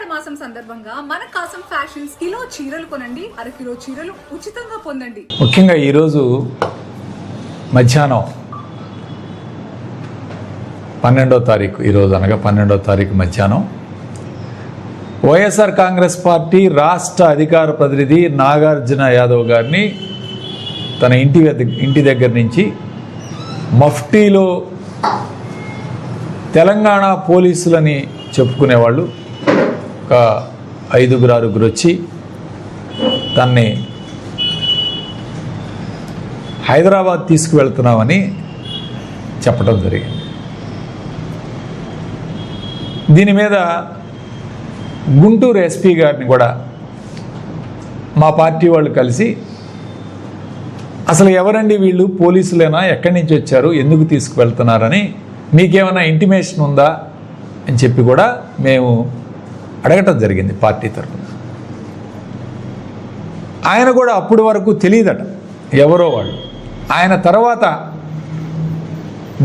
ఆషాఢ మాసం సందర్భంగా మన కాసం ఫ్యాషన్స్ కిలో చీరలు కొనండి, అరకిలో చీరలు ఉచితంగా పొందండి. ముఖ్యంగా ఈరోజు మధ్యాహ్నం 12వ తారీఖు, ఈరోజు అనగా 12వ తారీఖు మధ్యాహ్నం వైఎస్ఆర్ కాంగ్రెస్ పార్టీ రాష్ట్ర అధికార ప్రతినిధి నాగార్జున యాదవ్ గారిని తన ఇంటి దగ్గర నుంచి మఫ్టీలో తెలంగాణ పోలీసులని చెప్పుకునేవాళ్ళు ఒక 5-6 వచ్చి తన్ని హైదరాబాద్ తీసుకువెళ్తున్నామని చెప్పడం జరిగింది. దీని మీద గుంటూరు ఎస్పీ గారిని కూడా మా పార్టీ వాళ్ళు కలిసి అసలు ఎవరండి వీళ్ళు, పోలీసులేనా, ఎక్కడి నుంచి వచ్చారు, ఎందుకు తీసుకువెళ్తున్నారని మీకేమైనా ఇంటిమేషన్ ఉందా అని చెప్పి కూడా మేము అడగటం జరిగింది పార్టీ తరఫున. ఆయన కూడా అప్పటి వరకు తెలియదట ఎవరో వాళ్ళు. ఆయన తర్వాత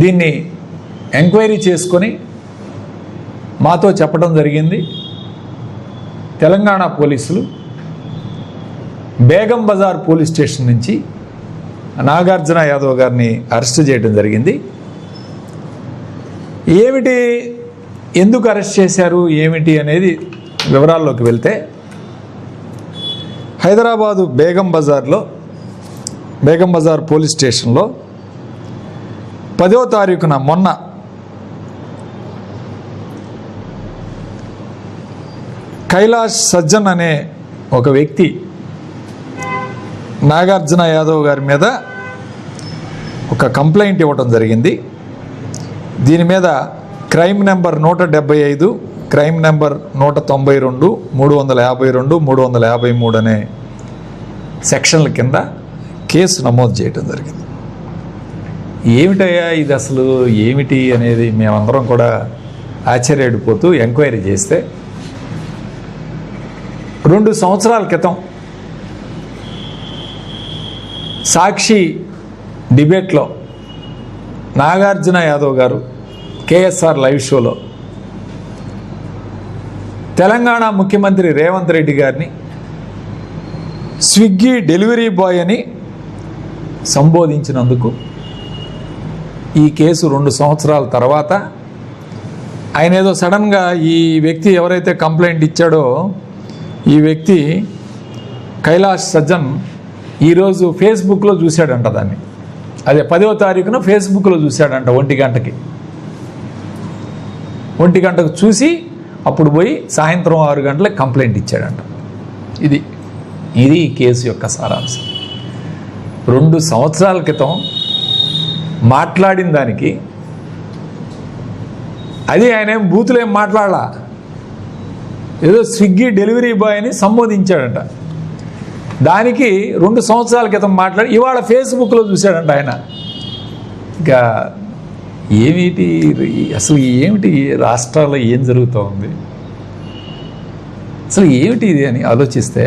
దీన్ని ఎంక్వైరీ చేసుకొని మాతో చెప్పడం జరిగింది. తెలంగాణ పోలీసులు బేగం బజార్ పోలీస్ స్టేషన్ నుంచి నాగార్జున యాదవ్ గారిని అరెస్ట్ చేయడం జరిగింది. ఏమిటి, ఎందుకు అరెస్ట్ చేశారు ఏమిటి అనేది వివరాల్లోకి వెళ్తే, హైదరాబాదు బేగం బజార్ పోలీస్ స్టేషన్లో 10వ తారీఖున మొన్న కైలాష్ సజ్జన్ అనే ఒక వ్యక్తి నాగార్జున యాదవ్ గారి మీద ఒక కంప్లైంట్ ఇవ్వటం జరిగింది. దీని మీద క్రైమ్ నెంబర్ 175, క్రైమ్ నెంబర్ 192, 352, 353 అనే సెక్షన్ల కింద కేసు నమోదు చేయడం జరిగింది. ఏమిటయ్యా ఇది, అసలు ఏమిటి అనేది మేమందరం కూడా ఆశ్చర్యపోతూ ఎంక్వైరీ చేస్తే, 2 సంవత్సరాల క్రితం సాక్షి డిబేట్లో నాగార్జున యాదవ్ గారు కేఎస్ఆర్ లైవ్ షోలో తెలంగాణ ముఖ్యమంత్రి రేవంత్ రెడ్డి గారిని స్విగ్గీ డెలివరీ బాయ్ అని సంబోధించినందుకు ఈ కేసు 2 సంవత్సరాల తర్వాత ఆయన ఏదో సడన్గా ఈ వ్యక్తి ఎవరైతే కంప్లైంట్ ఇచ్చాడో ఈ వ్యక్తి కైలాష్ సజ్జన్ ఈరోజు ఫేస్బుక్లో చూశాడంట దాన్ని. అదే 10వ తారీఖున ఫేస్బుక్లో చూశాడంట 1 గంటకు చూసి అప్పుడు పోయి సాయంత్రం 6 గంటలకు కంప్లైంట్ ఇచ్చాడంట. ఇది ఈ కేసు యొక్క సారాంశం. 2 సంవత్సరాల క్రితం మాట్లాడిన దానికి, అది ఆయన ఏం బూతులు ఏం మాట్లాడాల, ఏదో స్విగ్గీ డెలివరీ బాయ్ అని సంబోధించాడంట. దానికి 2 సంవత్సరాల క్రితం మాట్లాడి ఇవాళ ఫేస్బుక్లో చూశాడంట ఆయన. ఇంకా ఏమిటి అసలు, ఏమిటి రాష్ట్రాల్లో ఏం జరుగుతూ ఉంది, అసలు ఏమిటి ఇది అని ఆలోచిస్తే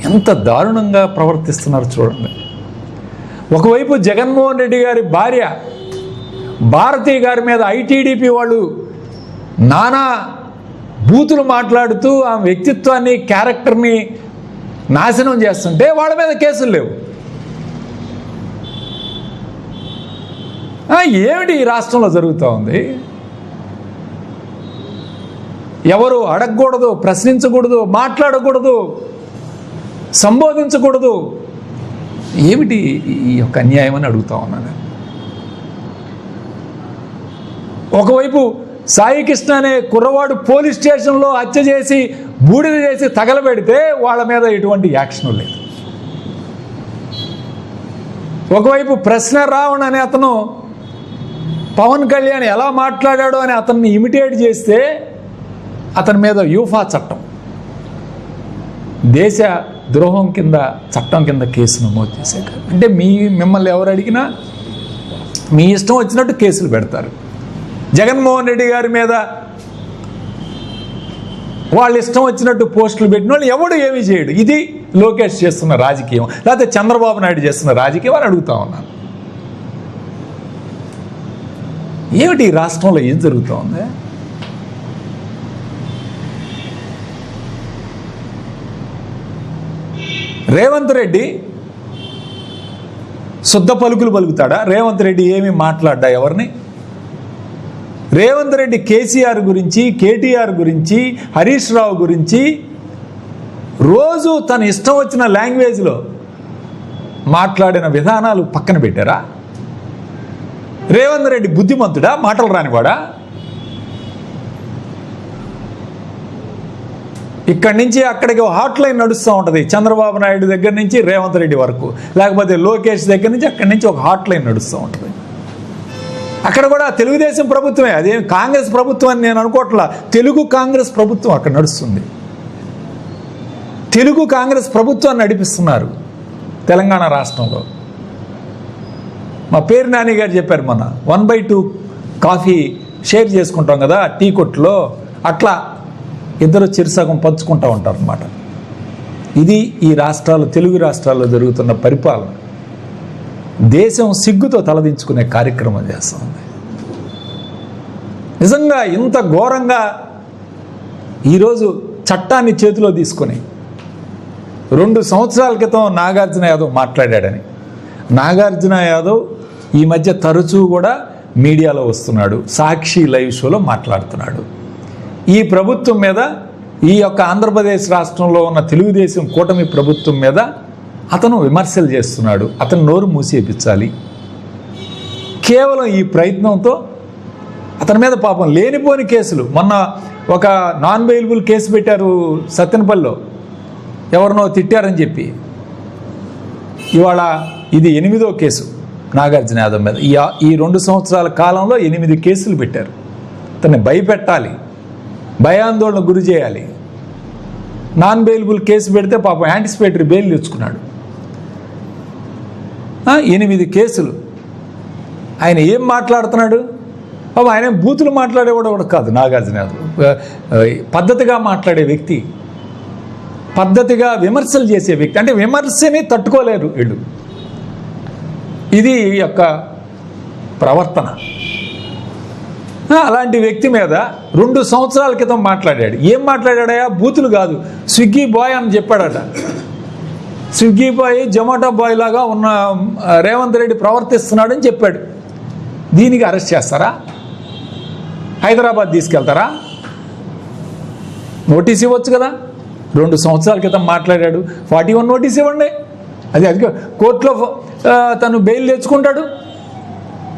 ఎంత దారుణంగా ప్రవర్తిస్తున్నారు చూడండి. ఒకవైపు జగన్మోహన్ రెడ్డి గారి భార్య భారతి గారి మీద ఐటీడీపీ వాళ్ళు నానా బూతులు మాట్లాడుతూ ఆ వ్యక్తిత్వాన్ని, క్యారెక్టర్ని నాశనం చేస్తుంటే వాళ్ళ మీద కేసులు లేవు. ఏమిటి ఈ రాష్ట్రంలో జరుగుతూ ఉంది? ఎవరు అడగకూడదు, ప్రశ్నించకూడదు, మాట్లాడకూడదు, సంబోధించకూడదు. ఏమిటి ఈ యొక్క అన్యాయం అని అడుగుతా ఉన్నాను. ఒకవైపు సాయి కృష్ణ అనే కుర్రవాడు పోలీస్ స్టేషన్లో హత్య చేసి బూడిద చేసి తగలబెడితే వాళ్ళ మీద ఎటువంటి యాక్షన్ లేదు. ఒకవైపు ప్రశ్న రావణ్ అనే అతను పవన్ కళ్యాణ్ ఎలా మాట్లాడాడో అని అతన్ని ఇమిటేట్ చేస్తే అతని మీద యూఫా చట్టం, దేశ ద్రోహం కింద చట్టం కింద కేసు నమోదు చేశారు. అంటే మిమ్మల్ని ఎవరు అడిగినా మీ ఇష్టం వచ్చినట్టు కేసులు పెడతారు. జగన్మోహన్ రెడ్డి గారి మీద వాళ్ళు ఇష్టం వచ్చినట్టు పోస్టులు పెట్టిన వాళ్ళు ఎవడు ఏమీ చేయడు. ఇది లోకేష్ చేస్తున్న రాజకీయం, లేకపోతే చంద్రబాబు నాయుడు చేస్తున్న రాజకీయం అని అడుగుతా ఉన్నాను. ఏమిటి ఈ రాష్ట్రంలో ఏం జరుగుతూ ఉంది? రేవంత్ రెడ్డి శుద్ధ పలుకులు పలుకుతాడా? రేవంత్ రెడ్డి ఏమీ మాట్లాడ్డా ఎవరిని? రేవంత్ రెడ్డి కేసీఆర్ గురించి, కేటీఆర్ గురించి, హరీష్ రావు గురించి రోజు తన ఇష్టం వచ్చిన లాంగ్వేజ్లో మాట్లాడిన విధానాలు పక్కన పెట్టారా? రేవంత్ రెడ్డి బుద్ధిమంతుడా? మాటలు రానివాడా? ఇక్కడి నుంచి అక్కడికి హాట్ లైన్ నడుస్తూ ఉంటుంది. చంద్రబాబు నాయుడు దగ్గర నుంచి రేవంత్ రెడ్డి వరకు, లేకపోతే లోకేష్ దగ్గర నుంచి అక్కడి నుంచి ఒక హాట్ లైన్ నడుస్తూ ఉంటుంది. అక్కడ కూడా తెలుగుదేశం ప్రభుత్వమే, అదేం కాంగ్రెస్ ప్రభుత్వం అని నేను అనుకోవట్లా. తెలుగు కాంగ్రెస్ ప్రభుత్వం అక్కడ నడుస్తుంది. తెలుగు కాంగ్రెస్ ప్రభుత్వాన్ని నడిపిస్తున్నారు తెలంగాణ రాష్ట్రంలో. మా పేరు నాని గారు చెప్పారు, మొన్న 1/2 కాఫీ షేర్ చేసుకుంటాం కదా టీ కొట్టులో, అట్లా ఇద్దరు చిరుసగం పంచుకుంటూ ఉంటారు అన్నమాట. ఇది ఈ రాష్ట్రాలు, తెలుగు రాష్ట్రాల్లో జరుగుతున్న పరిపాలన. దేశం సిగ్గుతో తలదించుకునే కార్యక్రమం చేస్తుంది. నిజంగా ఇంత ఘోరంగా ఈరోజు చట్టాన్ని చేతిలో తీసుకొని 2 సంవత్సరాల క్రితం నాగార్జున యాదవ్ మాట్లాడాడని, నాగార్జున యాదవ్ ఈ మధ్య తరచూ కూడా మీడియాలో వస్తున్నాడు, సాక్షి లైవ్ షోలో మాట్లాడుతున్నాడు. ఈ ప్రభుత్వం మీద, ఈ యొక్క ఆంధ్రప్రదేశ్ రాష్ట్రంలో ఉన్న తెలుగుదేశం కూటమి ప్రభుత్వం మీద అతను విమర్శలు చేస్తున్నాడు. అతను నోరు మూసేపించాలి. కేవలం ఈ ప్రయత్నంతో అతని మీద పాపం లేనిపోని కేసులు, మొన్న ఒక నాన్ బెయిలబుల్ కేసు పెట్టారు సత్తెనపల్లిలో, ఎవరినో తిట్టారని చెప్పి. ఇవాళ ఇది 8వ కేసు నాగార్జున యాదవ్ మీద. ఈ 2 సంవత్సరాల కాలంలో 8 కేసులు పెట్టారు. అతన్ని భయపెట్టాలి, భయాందోళన గురి చేయాలి. నాన్ బెయిలబుల్ కేసు పెడితే పాపం యాంటిసిపేటరీ బెయిల్ తెచ్చుకున్నాడు. 8 కేసులు. ఆయన ఏం మాట్లాడుతున్నాడు? పాపం ఆయన బూతులు మాట్లాడేవాడు కూడా కాదు నాగార్జున యాదవ్. పద్ధతిగా మాట్లాడే వ్యక్తి, పద్ధతిగా విమర్శలు చేసే వ్యక్తి. అంటే విమర్శని తట్టుకోలేరు వీళ్ళు. ఇది యొక్క ప్రవర్తన. అలాంటి వ్యక్తి మీద 2 సంవత్సరాల క్రితం మాట్లాడాడు. ఏం మాట్లాడాడయా? బూతులు కాదు, స్విగ్గీ బాయ్ అని చెప్పాడట. స్విగ్గీ బాయ్, జొమాటో బాయ్ లాగా ఉన్న రేవంత్ రెడ్డి ప్రవర్తిస్తున్నాడని చెప్పాడు. దీనికి అరెస్ట్ చేస్తారా? హైదరాబాద్ తీసుకెళ్తారా? నోటీస్ ఇవ్వచ్చు కదా. 2 సంవత్సరాల క్రితం మాట్లాడాడు, 41 నోటీస్ ఇవ్వండి. అది కోర్టులో తను బెయిల్ తెచ్చుకుంటాడు.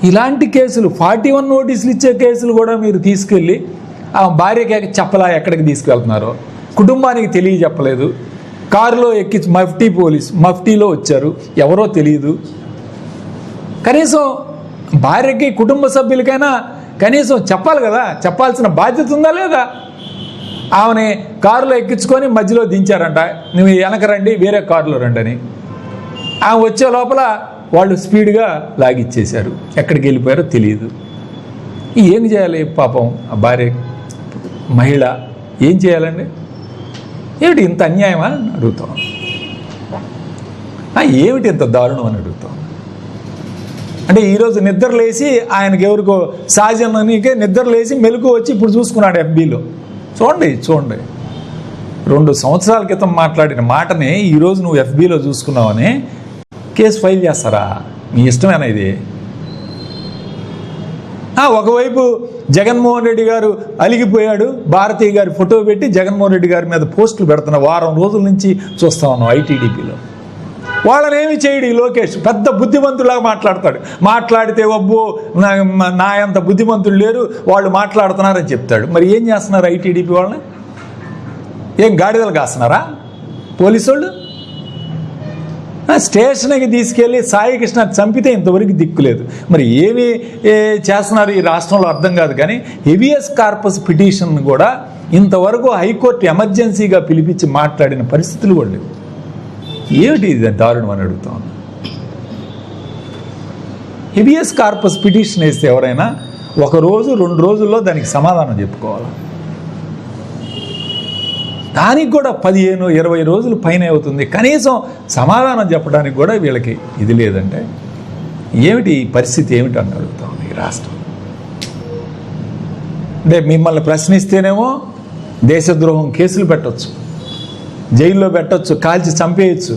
ఇలాంటి కేసులు, 41 నోటీసులు ఇచ్చే కేసులు కూడా మీరు తీసుకెళ్ళి ఆ భార్యకి చెప్పలా ఎక్కడికి తీసుకెళ్తున్నారో, కుటుంబానికి తెలియజెప్పలేదు. కారులో ఎక్కించి మఫ్టీలో వచ్చారు, ఎవరో తెలియదు. కనీసం భార్యకి, కుటుంబ సభ్యులకైనా కనీసం చెప్పాలి కదా. చెప్పాల్సిన బాధ్యత ఉందా లేదా? ఆమెని కారులో ఎక్కించుకొని మధ్యలో దించారంట, నువ్వు వెనక రండి, వేరే కారులో రండి అని. ఆమె వచ్చే లోపల వాళ్ళు స్పీడ్గా లాగిచ్చేశారు. ఎక్కడికి వెళ్ళిపోయారో తెలియదు. ఏం చేయాలి పాపం ఆ భార్య, మహిళ ఏం చేయాలండి? ఏమిటి ఇంత అన్యాయమా అని అడుగుతాం. ఏమిటి ఇంత దారుణం అని అడుగుతాం. అంటే ఈరోజు నిద్రలేసి ఆయనకి ఎవరికో సహజనకే నిద్రలేసి మెలకు వచ్చి ఇప్పుడు చూసుకున్నాడు FBలో. చూడండి 2 సంవత్సరాల క్రితం మాట్లాడిన మాటని ఈరోజు నువ్వు FBలో చూసుకున్నావని కేసు ఫైల్ చేస్తారా? మీ ఇష్టమేనా ఇది? ఒకవైపు జగన్మోహన్ రెడ్డి గారు అలిగిపోయాడు, భారతీయ గారి ఫోటో పెట్టి జగన్మోహన్ రెడ్డి గారి మీద పోస్టులు పెడుతున్న వారం రోజుల నుంచి చూస్తా ఉన్నాం ITDPలో. వాళ్ళనేమి చేయడు ఈ లోకేష్. పెద్ద బుద్ధిమంతులాగా మాట్లాడతాడు. మాట్లాడితే ఒబ్బో నా అంత బుద్ధిమంతులు లేరు, వాళ్ళు మాట్లాడుతున్నారని చెప్తాడు. మరి ఏం చేస్తున్నారు ITDP వాళ్ళని? ఏం గాడిదలు కాస్తున్నారా పోలీసు వాళ్ళు? స్టేషన్కి తీసుకెళ్ళి సాయి కృష్ణ చంపితే ఇంతవరకు దిక్కులేదు. మరి ఏమి చేస్తున్నారు ఈ రాష్ట్రంలో అర్థం కాదు. కానీ హెబియస్ కార్పస్ పిటిషన్ కూడా ఇంతవరకు హైకోర్టు ఎమర్జెన్సీగా పిలిపించి మాట్లాడిన పరిస్థితులు కూడా లేవు. ఏమిటి ఇది దారుణం అని అడుగుతా ఉన్నా. హెబియస్ కార్పస్ పిటిషన్ వేస్తే ఎవరైనా 1 రోజు 2 రోజుల్లో దానికి సమాధానం చెప్పుకోవాలి. దానికి కూడా 15-20 రోజులు పైన అవుతుంది. కనీసం సమాధానం చెప్పడానికి కూడా వీళ్ళకి ఇది లేదంటే ఏమిటి ఈ పరిస్థితి? ఏమిటి అని అడుగుతా ఉంది ఈ రాష్ట్రం. అంటే మిమ్మల్ని ప్రశ్నిస్తేనేమో దేశద్రోహం కేసులు పెట్టవచ్చు, జైల్లో పెట్టచ్చు, కాల్చి చంపేయచ్చు.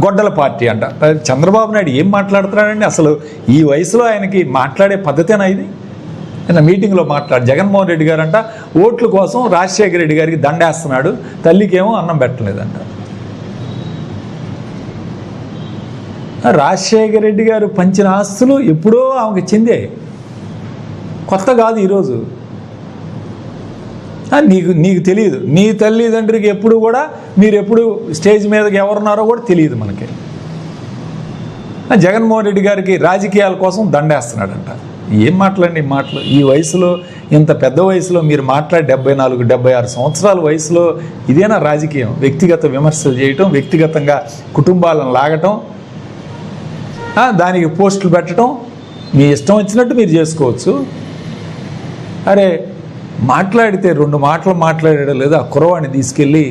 గొడ్డల పార్టీ అంట. చంద్రబాబు నాయుడు ఏం మాట్లాడుతున్నాడండి అసలు? ఈ వయసులో ఆయనకి మాట్లాడే పద్ధతేనా ఇది? నిన్న మీటింగ్లో జగన్మోహన్ రెడ్డి గారు అంట ఓట్ల కోసం రాజశేఖర రెడ్డి గారికి దండేస్తున్నాడు, తల్లికేమో అన్నం పెట్టలేదంట. రాజశేఖర రెడ్డి గారు పంచిన ఆస్తులు ఎప్పుడో ఆమెకు చెందే, కొత్త కాదు ఈరోజు. నీకు తెలియదు, నీ తల్లిదండ్రికి ఎప్పుడు కూడా మీరు ఎప్పుడు స్టేజ్ మీదకి ఎవరున్నారో కూడా తెలియదు మనకి. జగన్మోహన్ రెడ్డి గారికి రాజకీయాల కోసం దండేస్తున్నాడంట. ఏం మాట్లాడండి ఈ మాటలు? ఈ వయసులో, ఇంత పెద్ద వయసులో మీరు మాట్లాడి 74, 76 సంవత్సరాల వయసులో ఇదేనా రాజకీయం? వ్యక్తిగత విమర్శలు చేయటం, వ్యక్తిగతంగా కుటుంబాలను లాగటం, దానికి పోస్టులు పెట్టడం, మీ ఇష్టం వచ్చినట్టు మీరు చేసుకోవచ్చు. అరే మాట్లాడితే 2 మాటలు మాట్లాడడం లేదా? కుర్రవాడిని తీసుకెళ్ళి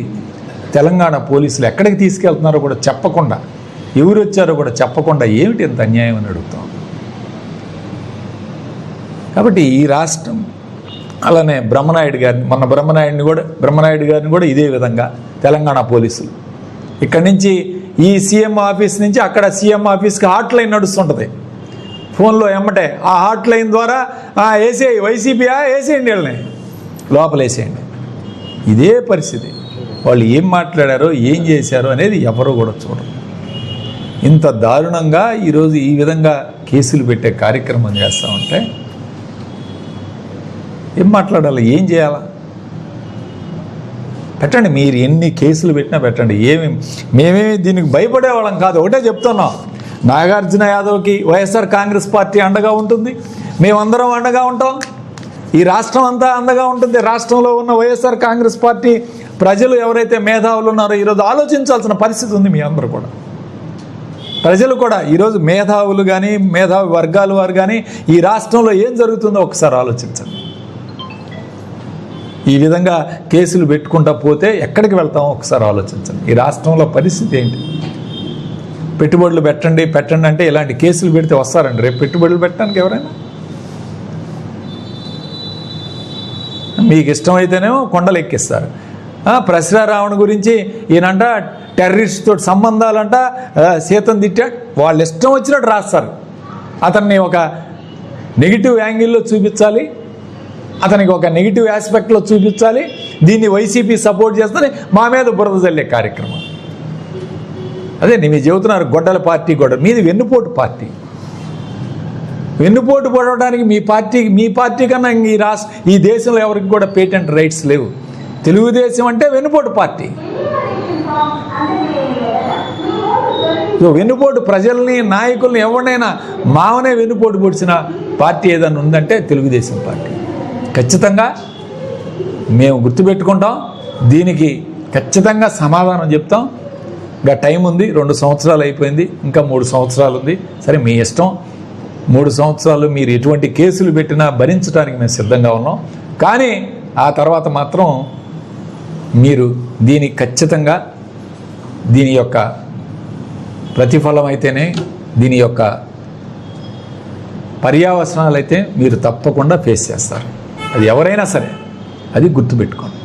తెలంగాణ పోలీసులు ఎక్కడికి తీసుకెళ్తున్నారో కూడా చెప్పకుండా, ఎవరు వచ్చారో కూడా చెప్పకుండా ఏమిటి ఇంత అన్యాయం అని అడుగుతాం. కాబట్టి ఈ రాష్ట్రం అలానే బ్రహ్మనాయుడు గారిని కూడా ఇదే విధంగా తెలంగాణ పోలీసులు ఇక్కడి నుంచి ఈ సీఎం ఆఫీస్ నుంచి అక్కడ సీఎం ఆఫీస్కి హాట్ లైన్ నడుస్తుంటుంది ఫోన్లో ఎమ్మటే. ఆ హాట్ లైన్ ద్వారా వేసేయి వైసీపీయా వేసేయండి, వీళ్ళని లోపల వేసేయండి. ఇదే పరిస్థితి. వాళ్ళు ఏం మాట్లాడారో ఏం చేశారో అనేది ఎవరో కూడా చూడరు. ఇంత దారుణంగా ఈరోజు ఈ విధంగా కేసులు పెట్టే కార్యక్రమం చేస్తూ ఉంటే ఏం మాట్లాడాలి, ఏం చేయాలా? పెట్టండి, మీరు ఎన్ని కేసులు పెట్టినా పెట్టండి. మేమేమి దీనికి భయపడేవాళ్ళం కాదు. ఒకటే చెప్తున్నాం, నాగార్జున యాదవ్కి వైఎస్ఆర్ కాంగ్రెస్ పార్టీ అండగా ఉంటుంది, మేమందరం అండగా ఉంటాం, ఈ రాష్ట్రం అంతా అండగా ఉంటుంది. రాష్ట్రంలో ఉన్న వైఎస్ఆర్ కాంగ్రెస్ పార్టీ ప్రజలు ఎవరైతే మేధావులు ఉన్నారో ఈరోజు ఆలోచించాల్సిన పరిస్థితి ఉంది. మీ అందరూ కూడా, ప్రజలు కూడా ఈరోజు మేధావులు కానీ మేధావి వర్గాల వారు కానీ ఈ రాష్ట్రంలో ఏం జరుగుతుందో ఒకసారి ఆలోచించండి. ఈ విధంగా కేసులు పెట్టుకుంటా పోతే ఎక్కడికి వెళ్తామో ఒకసారి ఆలోచించండి. ఈ రాష్ట్రంలో పరిస్థితి ఏంటి? పెట్టుబడులు పెట్టండి అంటే ఇలాంటి కేసులు పెడితే వస్తారండి రేపు పెట్టుబడులు పెట్టడానికి ఎవరైనా? మీకు ఇష్టమైతేనేమో కొండలు ఎక్కిస్తారు. ప్రశ్రారావణ గురించి ఈయనంట టెర్రరిస్ట్ తోటి సంబంధాలంట, సీతను తిట్టాడు, వాళ్ళు ఇష్టం వచ్చినట్టు రాస్తారు. అతన్ని ఒక నెగిటివ్ యాంగిల్లో చూపించాలి, అతనికి ఒక నెగిటివ్ ఆస్పెక్ట్లో చూపించాలి. దీన్ని వైసీపీ సపోర్ట్ చేస్తే మా మీద బురద జల్లే కార్యక్రమం. అదే మీరు చెబుతున్నారు గొడ్డల పార్టీ, మీది వెన్నుపోటు పార్టీ. వెన్నుపోటు పడడానికి మీ పార్టీ కన్నా ఈ దేశంలో ఎవరికి కూడా పేటెంట్ రైట్స్ లేవు. తెలుగుదేశం అంటే వెన్నుపోటు పార్టీ. వెన్నుపోటు ప్రజల్ని, నాయకుల్ని, ఎవరినైనా మావనే వెన్నుపోటు పొడిచిన పార్టీ ఏదైనా ఉందంటే తెలుగుదేశం పార్టీ. ఖచ్చితంగా మేము గుర్తుపెట్టుకుంటాం, దీనికి ఖచ్చితంగా సమాధానం చెప్తాం. ఇంకా టైం ఉంది, 2 సంవత్సరాలు అయిపోయింది, ఇంకా 3 సంవత్సరాలు ఉంది. సరే మీ ఇష్టం, 3 సంవత్సరాలు మీరు ఎటువంటి కేసులు పెట్టినా భరించడానికి మేము సిద్ధంగా ఉన్నాం. కానీ ఆ తర్వాత మాత్రం మీరు ఖచ్చితంగా దీని యొక్క ప్రతిఫలం అయితేనే, దీని యొక్క పర్యావసనాలు అయితే మీరు తప్పకుండా ఫేస్ చేస్తారు. అది ఎవరైనా సరే, అది గుర్తుపెట్టుకోండి.